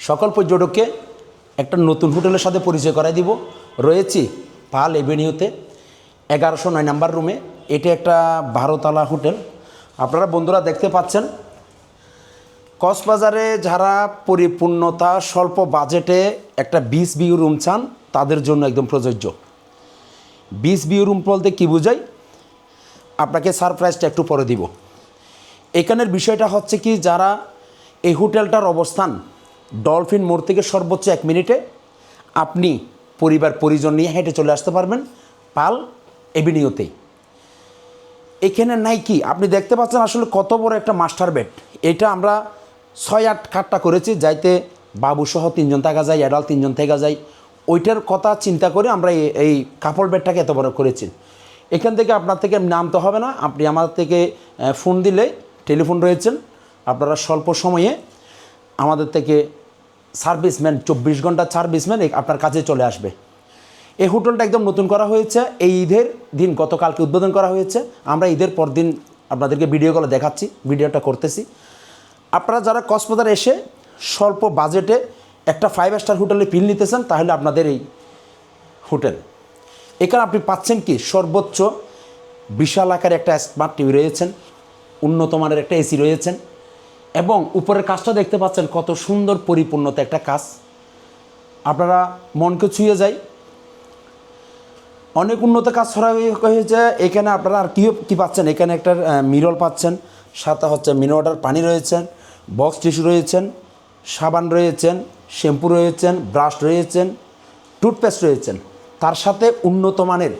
সকল পর্যটককে একটা নতুন হোটেলের সাথে পরিচয় করাই দিব। রয়েছি পাল এভিনিউতে 1109 নাম্বার রুমে। এটা একটা 12 তলা হোটেল। আপনারা বন্ধুরা দেখতে পাচ্ছেন, কক্সবাজারে যারা পরিপূর্ণতা স্বল্প বাজেটে একটা বিচ ভিউ রুম চান তাদের জন্য একদম প্রযোজ্য। বিচ ভিউ রুম বলতে কী বোঝায় আপনাকে সারপ্রাইজটা একটু পরে দিব। এখানের বিষয়টা হচ্ছে কি, যারা এই হোটেলটার অবস্থান ডলফিন মোড় থেকে সর্বোচ্চ 1 মিনিটে আপনি পরিবার পরিজন নিয়ে হেঁটে চলে আসতে পারবেন পাল এভিনিউতেই। এখানে নাই কি আপনি দেখতে পাচ্ছেন আসলে কত বড় একটা মাস্টার বেড। এটা আমরা 6-8 খাটটা করেছি, যাইতে বাবুসহ 3জন থাকা যায়, অ্যাডাল্ট 3জন থাকা যায়। ওইটার কথা চিন্তা করে আমরা এই কাপল বেডটাকে এত বড় করেছি। এখান থেকে আপনার থেকে নামতে হবে না, আপনি আমাদের থেকে ফোন দিলে টেলিফোন রয়েছেন, আপনারা স্বল্প সময়ে আমাদের থেকে সার্ভিসম্যান 24 ঘন্টা সার্ভিসম্যান আপনার কাছে চলে আসবে। এই হোটেলটা একদম নতুন করা হয়েছে, এই ঈদের দিন গতকালকে উদ্বোধন করা হয়েছে। আমরা ঈদের পর দিন আপনাদেরকে ভিডিও কলে দেখাচ্ছি, ভিডিওটা করতেছি। আপনারা যারা কক্সবাজার এসে স্বল্প বাজেটে একটা 5 স্টার হোটেলে ফিল নিতে চান তাহলে আপনাদের এই হোটেল। এখানে আপনি পাচ্ছেন কি সর্বোচ্চ বিশাল আকারে একটা স্মার্ট টিভি রয়েছেন, উন্নত মানের একটা এসি রয়েছেন, এবং উপরের কাজটা দেখতে পাচ্ছেন কত সুন্দর পরিপূর্ণতা একটা কাজ। আপনারা মনকে ছুঁয়ে যায়, অনেক উন্নত কাজ করা হয়েছে এখানে। আপনারা আর কী পাচ্ছেন, এখানে একটা মিরর পাচ্ছেন, সাথে হচ্ছে মিনারেল পানি রয়েছেন, বক্স টিস্যু রয়েছেন, সাবান রয়েছেন, শ্যাম্পু রয়েছেন, ব্রাশ রয়েছেন, টুথপেস্ট রয়েছেন। তার সাথে উন্নত মানের,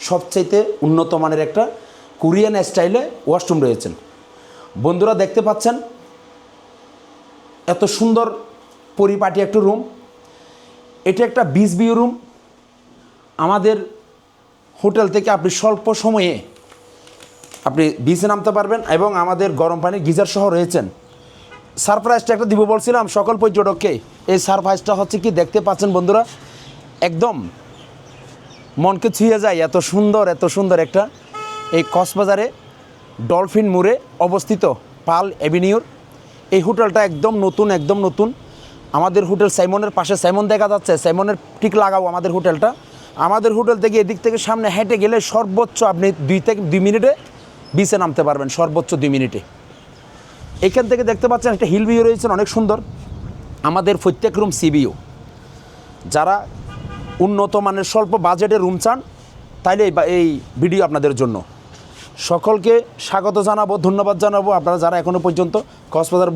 সবচাইতে উন্নত মানের একটা কোরিয়ান স্টাইলে ওয়াশরুম রয়েছেন। বন্ধুরা দেখতে পাচ্ছেন এত সুন্দর পরিপাটি একটা রুম। এটা একটা বিচ ভিউ রুম। আমাদের হোটেল থেকে আপনি স্বল্প সময়ে আপনি বিচে নামতে পারবেন, এবং আমাদের গরম পানির গিজার সহ রয়েছেন। সারপ্রাইজটা একটা দিব বলছিলাম সকল পর্যটককে। এই সারপ্রাইজটা হচ্ছে কি, দেখতে পাচ্ছেন বন্ধুরা, একদম মনকে ছুঁয়ে যায়। এত সুন্দর একটা এই কক্সবাজারে ডলফিন মোড়ে অবস্থিত পাল এভিনিউর এই হোটেলটা একদম নতুন। আমাদের হোটেল সাইমনের পাশে, সাইমন দেখা যাচ্ছে, সাইমনের ঠিক লাগাও আমাদের হোটেলটা। আমাদের হোটেল থেকে এদিক থেকে সামনে হেঁটে গেলে সর্বোচ্চ আপনি 2 মিনিটে বিচে নামতে পারবেন, সর্বোচ্চ 2 মিনিটে। এখান থেকে দেখতে পাচ্ছেন একটা হিল ভিউ রয়েছে অনেক সুন্দর। আমাদের প্রত্যেক রুম সি ভিউ। যারা উন্নত মানের স্বল্প বাজেটে রুম চান তাইলে এই ভিডিও আপনাদের জন্য। সকলকে স্বাগত জানাবো, ধন্যবাদ জানাবো। আপনারা যারা এখনও পর্যন্ত কক্সবাজার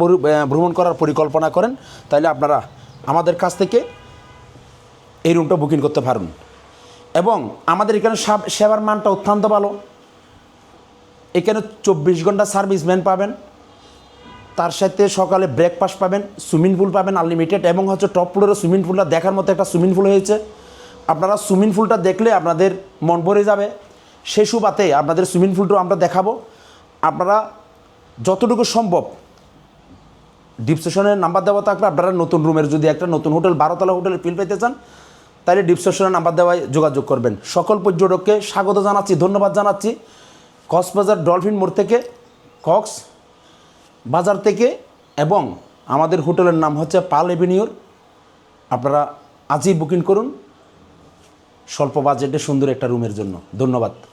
ভ্রমণ করার পরিকল্পনা করেন তাইলে আপনারা আমাদের কাছ থেকে এই রুমটা বুকিং করতে পারুন। এবং আমাদের এখানে সেবার মানটা অত্যন্ত ভালো। এখানে 24 ঘন্টা সার্ভিসম্যান পাবেন, তার সাথে সকালে ব্রেকফাস্ট পাবেন, সুইমিং পুল পাবেন আনলিমিটেড, এবং হচ্ছে টপ ফ্লোরে সুইমিং পুলটা দেখার মতো একটা সুইমিং পুল হয়েছে। আপনারা সুইমিং পুলটা দেখলে আপনাদের মন ভরে যাবে। সেই সুবাদে আপনাদের সুইমিং পুলটাও আমরা দেখাবো। আপনারা যতটুকু সম্ভব ডিসক্রিপশনের নাম্বার দেওয়া থাকবে। আপনারা নতুন রুমের যদি একটা নতুন হোটেল 12 তলা হোটেলে ফিল পেতে চান তাহলে ডিসক্রিপশনের নাম্বার দেওয়ায় যোগাযোগ করবেন। সকল পর্যটককে স্বাগত জানাচ্ছি, ধন্যবাদ জানাচ্ছি। কক্সবাজার ডলফিন মোড় থেকে, কক্স বাজার থেকে, এবং আমাদের হোটেলের নাম হচ্ছে পাল এভিনিউর। আপনারা আজই বুকিং করুন স্বল্প বাজেটে সুন্দর একটা রুমের জন্য। ধন্যবাদ।